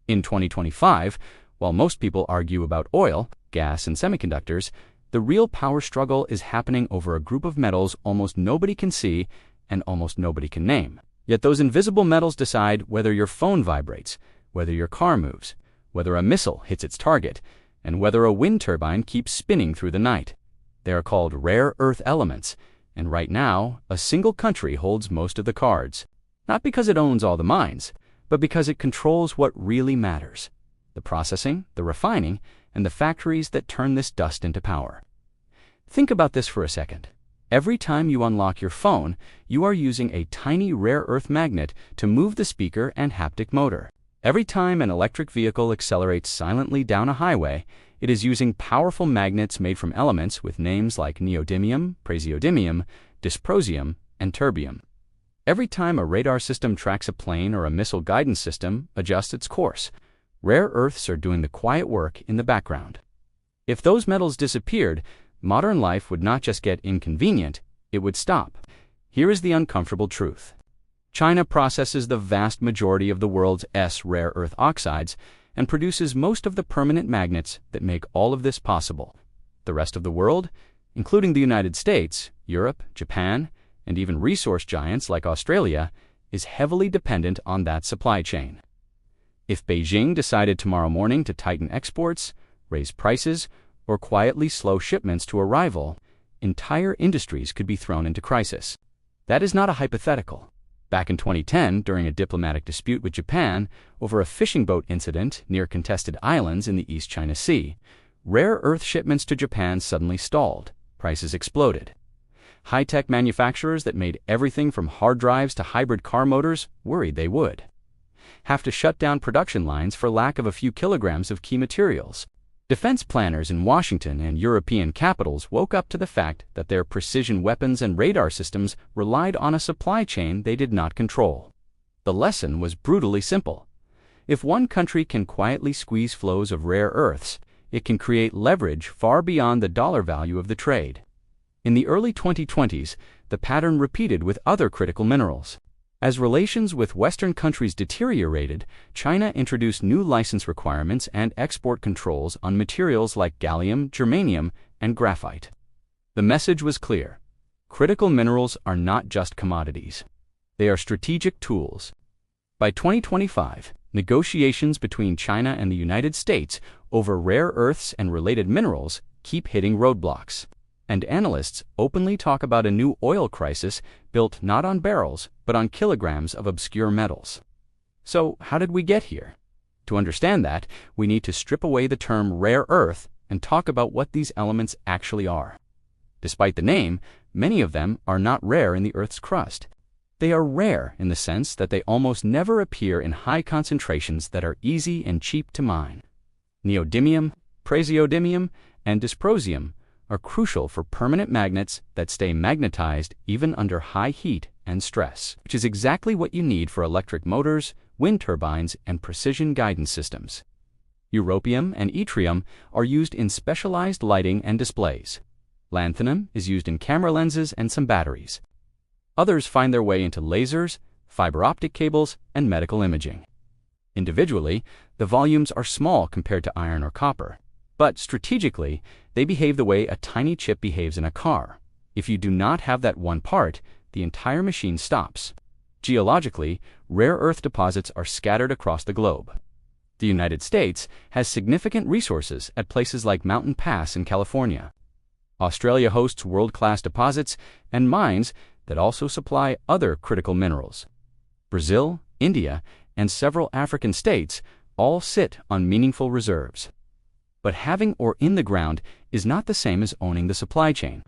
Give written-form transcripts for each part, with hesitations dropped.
In 2025, while most people argue about oil, gas, and semiconductors, the real power struggle is happening over a group of metals almost nobody can see and almost nobody can name. Yet those invisible metals decide whether your phone vibrates, whether your car moves, whether a missile hits its target, and whether a wind turbine keeps spinning through the night. They are called rare earth elements, and right now, a single country holds most of the cards. Not because it owns all the mines, but because it controls what really matters: the processing, the refining, and the factories that turn this dust into power. Think about this for a second. Every time you unlock your phone, you are using a tiny rare earth magnet to move the speaker and haptic motor. Every time an electric vehicle accelerates silently down a highway, it is using powerful magnets made from elements with names like neodymium, praseodymium, dysprosium, and terbium. Every time a radar system tracks a plane or a missile guidance system adjusts its course, rare earths are doing the quiet work in the background. If those metals disappeared, modern life would not just get inconvenient, it would stop. Here is the uncomfortable truth. China processes the vast majority of the world's rare earth oxides and produces most of the permanent magnets that make all of this possible. The rest of the world, including the United States, Europe, Japan, and even resource giants like Australia, is heavily dependent on that supply chain. If Beijing decided tomorrow morning to tighten exports, raise prices, or quietly slow shipments to a rival, entire industries could be thrown into crisis. That is not a hypothetical. Back in 2010, during a diplomatic dispute with Japan over a fishing boat incident near contested islands in the East China Sea, rare earth shipments to Japan suddenly stalled. Prices exploded. High-tech manufacturers that made everything from hard drives to hybrid car motors worried they would have to shut down production lines for lack of a few kilograms of key materials. Defense planners in Washington and European capitals woke up to the fact that their precision weapons and radar systems relied on a supply chain they did not control. The lesson was brutally simple. If one country can quietly squeeze flows of rare earths, it can create leverage far beyond the dollar value of the trade. In the early 2020s, the pattern repeated with other critical minerals. As relations with Western countries deteriorated, China introduced new license requirements and export controls on materials like gallium, germanium, and graphite. The message was clear. Critical minerals are not just commodities. They are strategic tools. By 2025, negotiations between China and the United States over rare earths and related minerals keep hitting roadblocks. And analysts openly talk about a new oil crisis built not on barrels, but on kilograms of obscure metals. So, how did we get here? To understand that, we need to strip away the term rare earth and talk about what these elements actually are. Despite the name, many of them are not rare in the Earth's crust. They are rare in the sense that they almost never appear in high concentrations that are easy and cheap to mine. Neodymium, praseodymium, and dysprosium are crucial for permanent magnets that stay magnetized even under high heat and stress, which is exactly what you need for electric motors, wind turbines, and precision guidance systems. Europium and yttrium are used in specialized lighting and displays. Lanthanum is used in camera lenses and some batteries. Others find their way into lasers, fiber optic cables, and medical imaging. Individually, the volumes are small compared to iron or copper. But strategically, they behave the way a tiny chip behaves in a car. If you do not have that one part, the entire machine stops. Geologically, rare earth deposits are scattered across the globe. The United States has significant resources at places like Mountain Pass in California. Australia hosts world-class deposits and mines that also supply other critical minerals. Brazil, India, and several African states all sit on meaningful reserves. But having ore in the ground is not the same as owning the supply chain.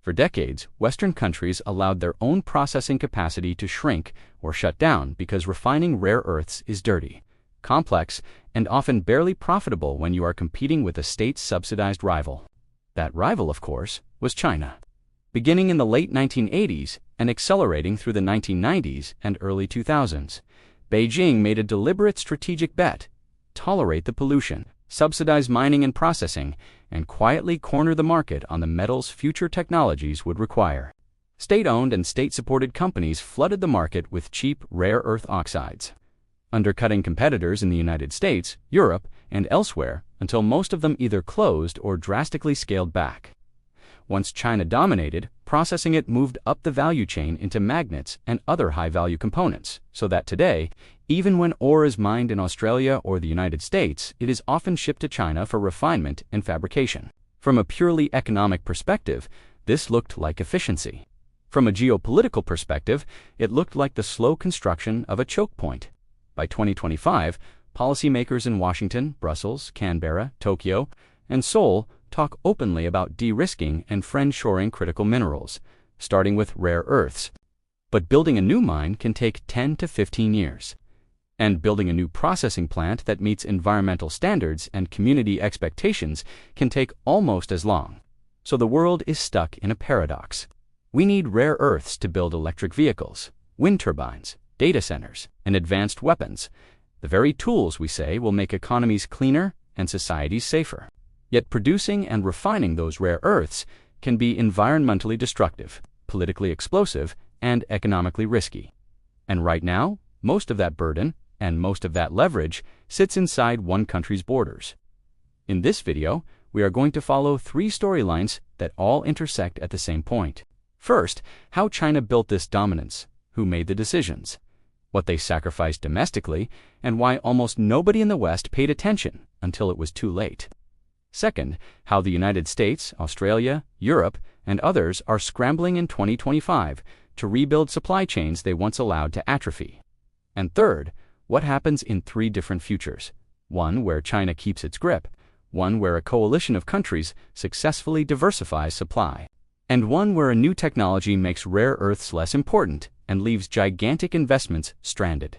For decades, Western countries allowed their own processing capacity to shrink or shut down because refining rare earths is dirty, complex, and often barely profitable when you are competing with a state-subsidized rival. That rival, of course, was China. Beginning in the late 1980s and accelerating through the 1990s and early 2000s, Beijing made a deliberate strategic bet: tolerate the pollution, subsidize mining and processing, and quietly corner the market on the metals future technologies would require. State-owned and state-supported companies flooded the market with cheap rare earth oxides. undercutting competitors in the United States, Europe, and elsewhere until most of them either closed or drastically scaled back. Once China dominated, processing it moved up the value chain into magnets and other high-value components, so that today, even when ore is mined in Australia or the United States, it is often shipped to China for refinement and fabrication. From a purely economic perspective, this looked like efficiency. From a geopolitical perspective, it looked like the slow construction of a choke point. By 2025, policymakers in Washington, Brussels, Canberra, Tokyo, and Seoul talk openly about de-risking and friend-shoring critical minerals, starting with rare earths. But building a new mine can take 10 to 15 years. And building a new processing plant that meets environmental standards and community expectations can take almost as long. So the world is stuck in a paradox. We need rare earths to build electric vehicles, wind turbines, data centers, and advanced weapons. The very tools, we say, will make economies cleaner and societies safer. Yet producing and refining those rare earths can be environmentally destructive, politically explosive, and economically risky. And right now, most of that burden and most of that leverage sits inside one country's borders. In this video, we are going to follow 3 storylines that all intersect at the same point. First, how China built this dominance, who made the decisions, what they sacrificed domestically, and why almost nobody in the West paid attention until it was too late. Second, how the United States, Australia, Europe, and others are scrambling in 2025 to rebuild supply chains they once allowed to atrophy. And third, what happens in 3 different futures, one where China keeps its grip, one where a coalition of countries successfully diversifies supply, and one where a new technology makes rare earths less important and leaves gigantic investments stranded.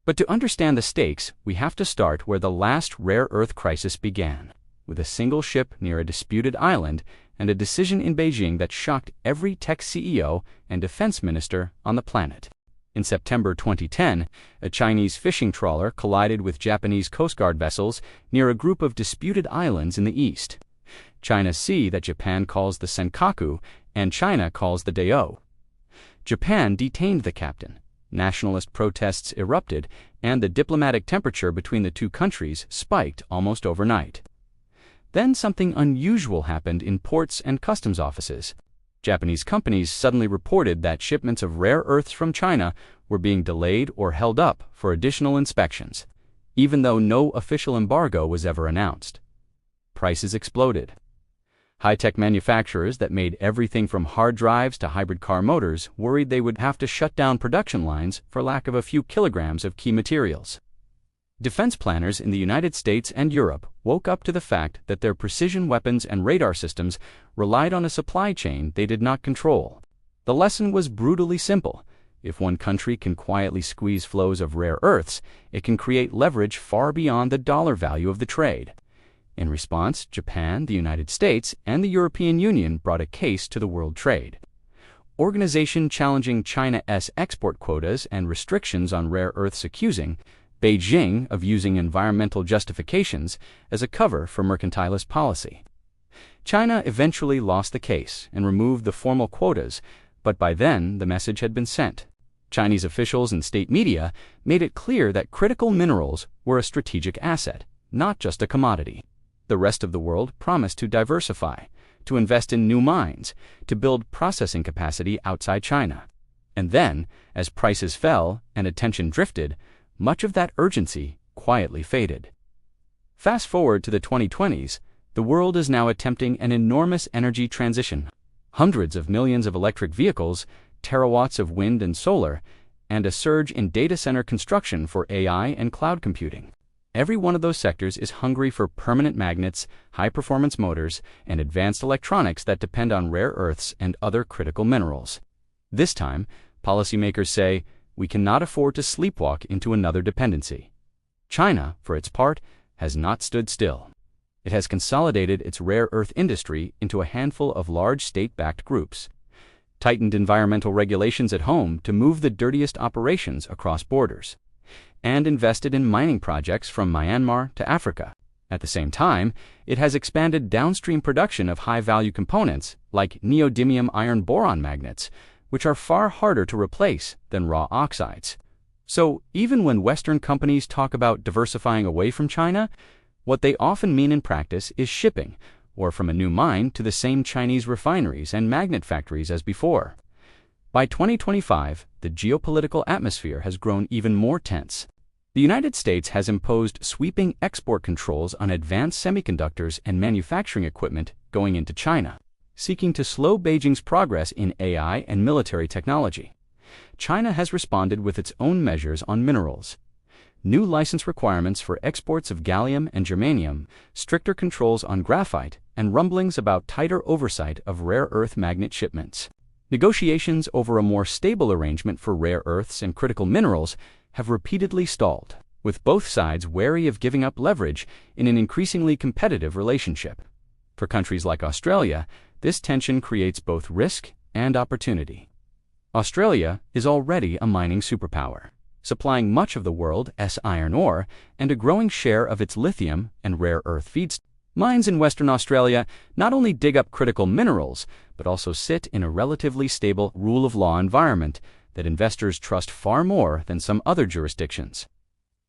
But to understand the stakes, we have to start where the last rare earth crisis began, with a single ship near a disputed island and a decision in Beijing that shocked every tech CEO and defense minister on the planet. In September 2010, a Chinese fishing trawler collided with Japanese Coast Guard vessels near a group of disputed islands in the east. China's sea that Japan calls the Senkaku and China calls the Dao. Japan detained the captain. Nationalist protests erupted, and the diplomatic temperature between the 2 countries spiked almost overnight. Then something unusual happened in ports and customs offices. Japanese companies suddenly reported that shipments of rare earths from China were being delayed or held up for additional inspections, even though no official embargo was ever announced. Prices exploded. High-tech manufacturers that made everything from hard drives to hybrid car motors worried they would have to shut down production lines for lack of a few kilograms of key materials. Defense planners in the United States and Europe woke up to the fact that their precision weapons and radar systems relied on a supply chain they did not control. The lesson was brutally simple. If one country can quietly squeeze flows of rare earths, it can create leverage far beyond the dollar value of the trade. In response, Japan, the United States, and the European Union brought a case to the World Trade Organization challenging China's export quotas and restrictions on rare earths, accusing Beijing of using environmental justifications as a cover for mercantilist policy. China eventually lost the case and removed the formal quotas, but by then the message had been sent. Chinese officials and state media made it clear that critical minerals were a strategic asset, not just a commodity. The rest of the world promised to diversify, to invest in new mines, to build processing capacity outside China. And then, as prices fell and attention drifted, much of that urgency quietly faded. Fast forward to the 2020s, the world is now attempting an enormous energy transition. Hundreds of millions of electric vehicles, terawatts of wind and solar, and a surge in data center construction for AI and cloud computing. Every one of those sectors is hungry for permanent magnets, high-performance motors, and advanced electronics that depend on rare earths and other critical minerals. This time, policymakers say, we cannot afford to sleepwalk into another dependency. China, for its part, has not stood still. It has consolidated its rare earth industry into a handful of large state-backed groups, tightened environmental regulations at home to move the dirtiest operations across borders, and invested in mining projects from Myanmar to Africa. At the same time, it has expanded downstream production of high-value components like neodymium iron boron magnets, which are far harder to replace than raw oxides. So, even when Western companies talk about diversifying away from China, what they often mean in practice is shipping, or from a new mine to the same Chinese refineries and magnet factories as before. By 2025, the geopolitical atmosphere has grown even more tense. The United States has imposed sweeping export controls on advanced semiconductors and manufacturing equipment going into China, seeking to slow Beijing's progress in AI and military technology. China has responded with its own measures on minerals. New license requirements for exports of gallium and germanium, stricter controls on graphite, and rumblings about tighter oversight of rare earth magnet shipments. Negotiations over a more stable arrangement for rare earths and critical minerals have repeatedly stalled, with both sides wary of giving up leverage in an increasingly competitive relationship. For countries like Australia, this tension creates both risk and opportunity. Australia is already a mining superpower, supplying much of the world's iron ore and a growing share of its lithium and rare earth feedstocks. Mines in Western Australia not only dig up critical minerals, but also sit in a relatively stable rule-of-law environment that investors trust far more than some other jurisdictions.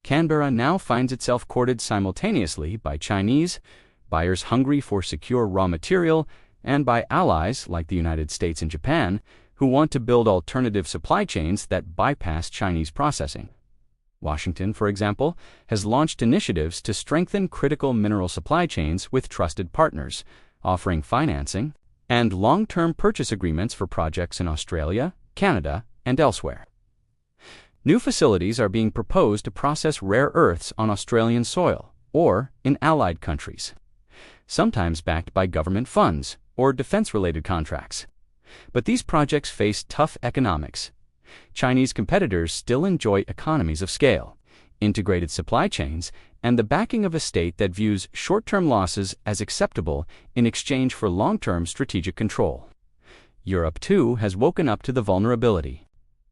Canberra now finds itself courted simultaneously by Chinese, buyers hungry for secure raw material, and by allies like the United States and Japan, who want to build alternative supply chains that bypass Chinese processing. Washington, for example, has launched initiatives to strengthen critical mineral supply chains with trusted partners, offering financing and long-term purchase agreements for projects in Australia, Canada, and elsewhere. New facilities are being proposed to process rare earths on Australian soil or in allied countries, sometimes backed by government funds or defense-related contracts. But these projects face tough economics. Chinese competitors still enjoy economies of scale, integrated supply chains, and the backing of a state that views short-term losses as acceptable in exchange for long-term strategic control. Europe, too, has woken up to the vulnerability.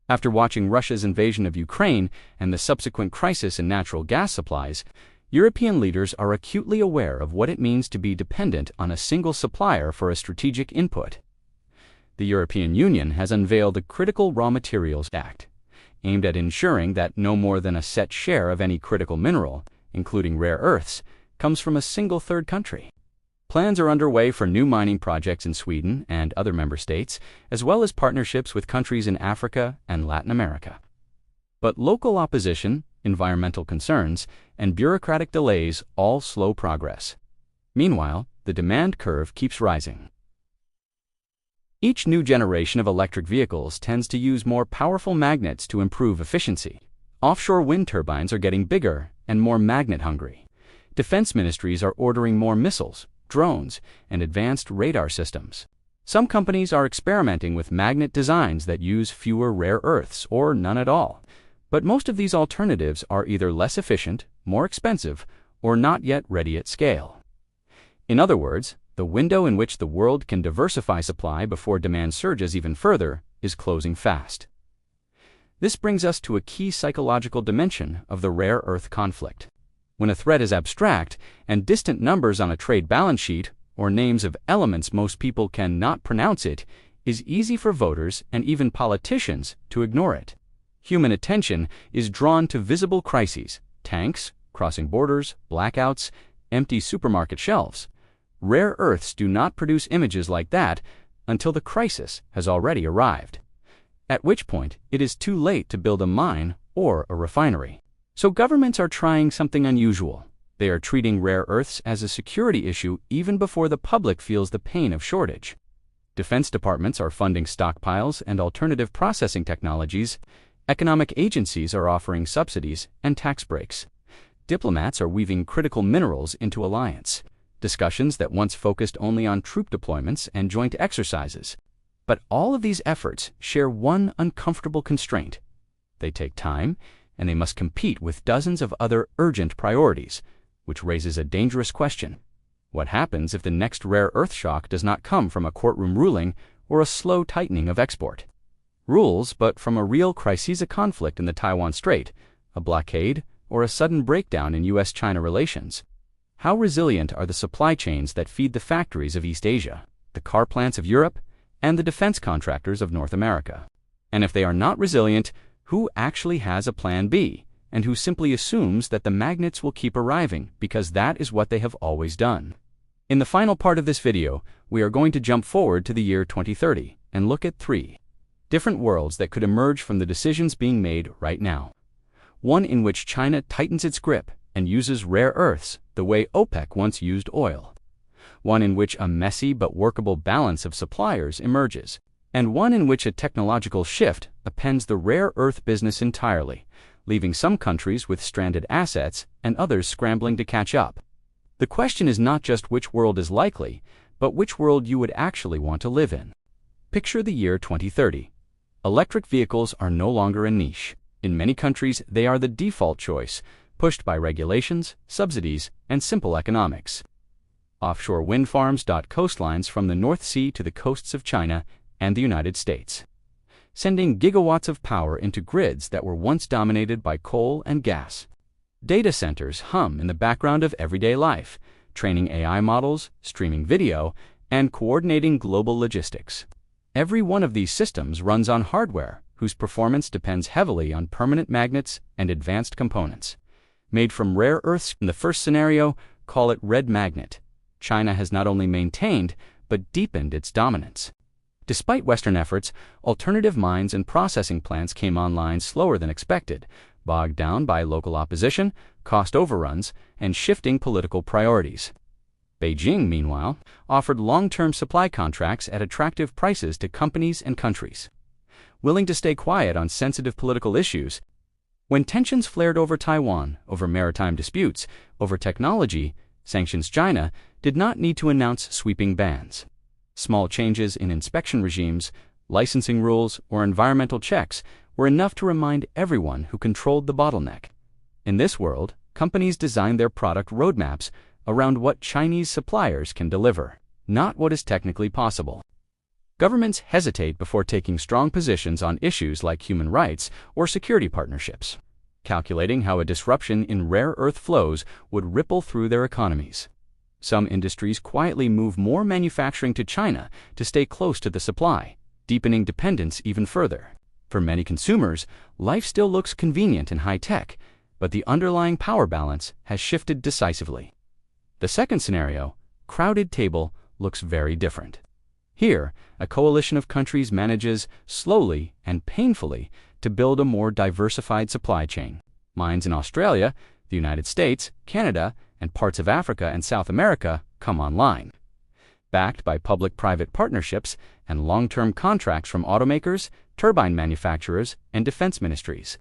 After watching Russia's invasion of Ukraine and the subsequent crisis in natural gas supplies, European leaders are acutely aware of what it means to be dependent on a single supplier for a strategic input. The European Union has unveiled the Critical Raw Materials Act, aimed at ensuring that no more than a set share of any critical mineral, including rare earths, comes from a single third country. Plans are underway for new mining projects in Sweden and other member states, as well as partnerships with countries in Africa and Latin America. But local opposition, environmental concerns, and bureaucratic delays all slow progress. Meanwhile, the demand curve keeps rising. Each new generation of electric vehicles tends to use more powerful magnets to improve efficiency. Offshore wind turbines are getting bigger and more magnet-hungry. Defense ministries are ordering more missiles, drones, and advanced radar systems. Some companies are experimenting with magnet designs that use fewer rare earths or none at all. But most of these alternatives are either less efficient, more expensive, or not yet ready at scale. In other words, the window in which the world can diversify supply before demand surges even further is closing fast. This brings us to a key psychological dimension of the rare earth conflict. When a threat is abstract and distant numbers on a trade balance sheet or names of elements most people cannot pronounce, it is easy for voters and even politicians to ignore it. Human attention is drawn to visible crises: tanks, crossing borders, blackouts, empty supermarket shelves. Rare earths do not produce images like that until the crisis has already arrived, at which point it is too late to build a mine or a refinery. So governments are trying something unusual. They are treating rare earths as a security issue even before the public feels the pain of shortage. Defense departments are funding stockpiles and alternative processing technologies. Economic agencies are offering subsidies and tax breaks. Diplomats are weaving critical minerals into alliance discussions that once focused only on troop deployments and joint exercises. But all of these efforts share one uncomfortable constraint. They take time, and they must compete with dozens of other urgent priorities, which raises a dangerous question. What happens if the next rare earth shock does not come from a courtroom ruling or a slow tightening of export rules, but from a real crisis, a conflict in the Taiwan Strait, a blockade, or a sudden breakdown in U.S.-China relations? How resilient are the supply chains that feed the factories of East Asia, the car plants of Europe, and the defense contractors of North America? And if they are not resilient, Who actually has a plan B, and who simply assumes that the magnets will keep arriving because that is what they have always done? In the final part of this video, we are going to jump forward to the year 2030 and look at 3 different worlds that could emerge from the decisions being made right now. One in which China tightens its grip and uses rare earths the way OPEC once used oil. One in which a messy but workable balance of suppliers emerges. And one in which a technological shift upends the rare earth business entirely, leaving some countries with stranded assets and others scrambling to catch up. The question is not just which world is likely, but which world you would actually want to live in. Picture the year 2030. Electric vehicles are no longer a niche. In many countries, they are the default choice, pushed by regulations, subsidies, and simple economics. Offshore wind farms dot coastlines from the North Sea to the coasts of China and the United States, sending gigawatts of power into grids that were once dominated by coal and gas. Data centers hum in the background of everyday life, training AI models, streaming video, and coordinating global logistics. Every one of these systems runs on hardware whose performance depends heavily on permanent magnets and advanced components. Made from rare earths in the first scenario, call it red magnet. China has not only maintained, but deepened its dominance. Despite Western efforts, alternative mines and processing plants came online slower than expected, bogged down by local opposition, cost overruns, and shifting political priorities. Beijing, meanwhile, offered long-term supply contracts at attractive prices to companies and countries. Willing to stay quiet on sensitive political issues, when tensions flared over Taiwan, over maritime disputes, over technology, sanctions China did not need to announce sweeping bans. Small changes in inspection regimes, licensing rules, or environmental checks were enough to remind everyone who controlled the bottleneck. In this world, companies design their product roadmaps around what Chinese suppliers can deliver, not what is technically possible. Governments hesitate before taking strong positions on issues like human rights or security partnerships, calculating how a disruption in rare earth flows would ripple through their economies. Some industries quietly move more manufacturing to China to stay close to the supply, deepening dependence even further. For many consumers, life still looks convenient and high-tech, but the underlying power balance has shifted decisively. The second scenario, crowded table, looks very different. Here, a coalition of countries manages, slowly and painfully, to build a more diversified supply chain. Mines in Australia, the United States, Canada, and parts of Africa and South America come online. Backed by public-private partnerships and long-term contracts from automakers, turbine manufacturers, and defense ministries.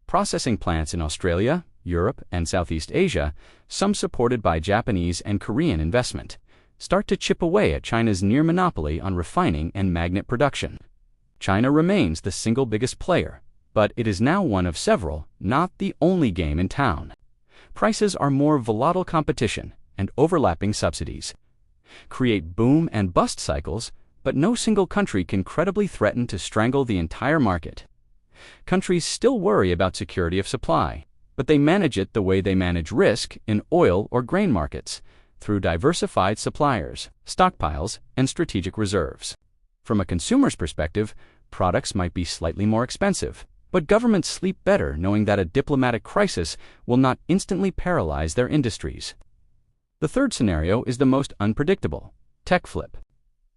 Processing plants in Australia, Europe, and Southeast Asia, some supported by Japanese and Korean investment, start to chip away at China's near monopoly on refining and magnet production. China remains the single biggest player, but it is now one of several, not the only game in town. Prices are more volatile competition, and overlapping subsidies create boom and bust cycles, but no single country can credibly threaten to strangle the entire market. Countries still worry about security of supply, but they manage it the way they manage risk in oil or grain markets, through diversified suppliers, stockpiles, and strategic reserves. From a consumer's perspective, products might be slightly more expensive, but governments sleep better knowing that a diplomatic crisis will not instantly paralyze their industries. The third scenario is the most unpredictable: tech flip.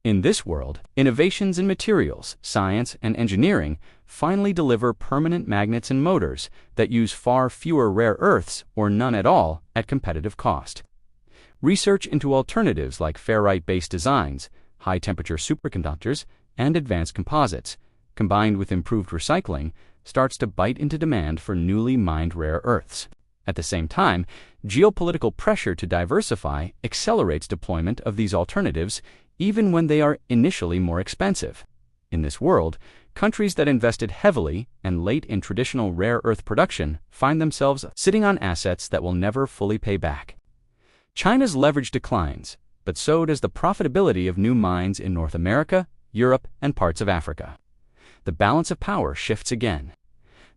In this world, innovations in materials, science, and engineering finally deliver permanent magnets and motors that use far fewer rare earths or none at all at competitive cost. Research into alternatives like ferrite-based designs, high-temperature superconductors, and advanced composites, combined with improved recycling, starts to bite into demand for newly mined rare earths. At the same time, geopolitical pressure to diversify accelerates deployment of these alternatives even when they are initially more expensive. In this world, countries that invested heavily and late in traditional rare earth production find themselves sitting on assets that will never fully pay back. China's leverage declines, but so does the profitability of new mines in North America, Europe, and parts of Africa. The balance of power shifts again,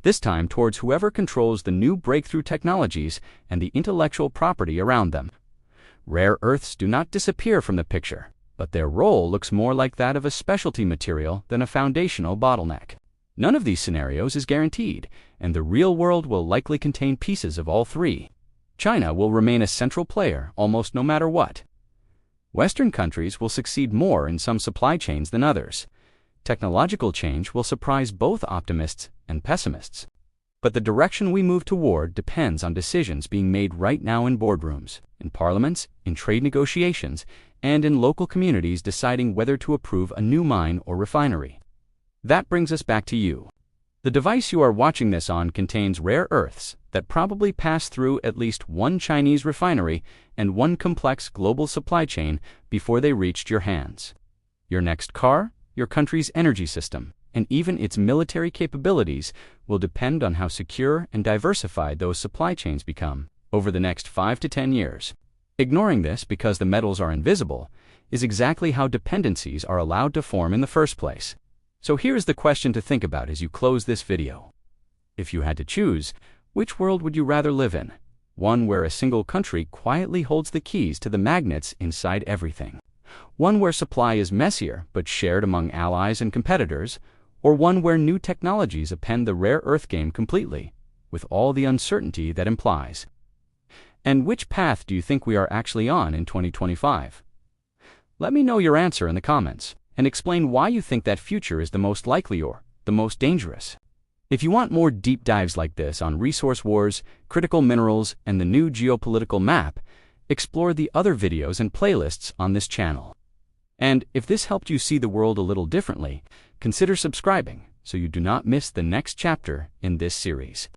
this time towards whoever controls the new breakthrough technologies and the intellectual property around them. Rare earths do not disappear from the picture, but their role looks more like that of a specialty material than a foundational bottleneck. None of these scenarios is guaranteed, and the real world will likely contain pieces of all three. China will remain a central player almost no matter what. Western countries will succeed more in some supply chains than others. Technological change will surprise both optimists and pessimists. But the direction we move toward depends on decisions being made right now in boardrooms, in parliaments, in trade negotiations, and in local communities deciding whether to approve a new mine or refinery. That brings us back to you. The device you are watching this on contains rare earths that probably pass through at least one Chinese refinery and one complex global supply chain before they reached your hands. Your next car, your country's energy system, and even its military capabilities will depend on how secure and diversified those supply chains become over the next 5 to 10 years. Ignoring this because the metals are invisible is exactly how dependencies are allowed to form in the first place. So here's the question to think about as you close this video. If you had to choose, which world would you rather live in? One where a single country quietly holds the keys to the magnets inside everything? One where supply is messier but shared among allies and competitors? Or one where new technologies append the rare earth game completely, with all the uncertainty that implies? And which path do you think we are actually on in 2025? Let me know your answer in the comments, and explain why you think that future is the most likely or the most dangerous. If you want more deep dives like this on resource wars, critical minerals, and the new geopolitical map, explore the other videos and playlists on this channel. And if this helped you see the world a little differently, consider subscribing so you do not miss the next chapter in this series.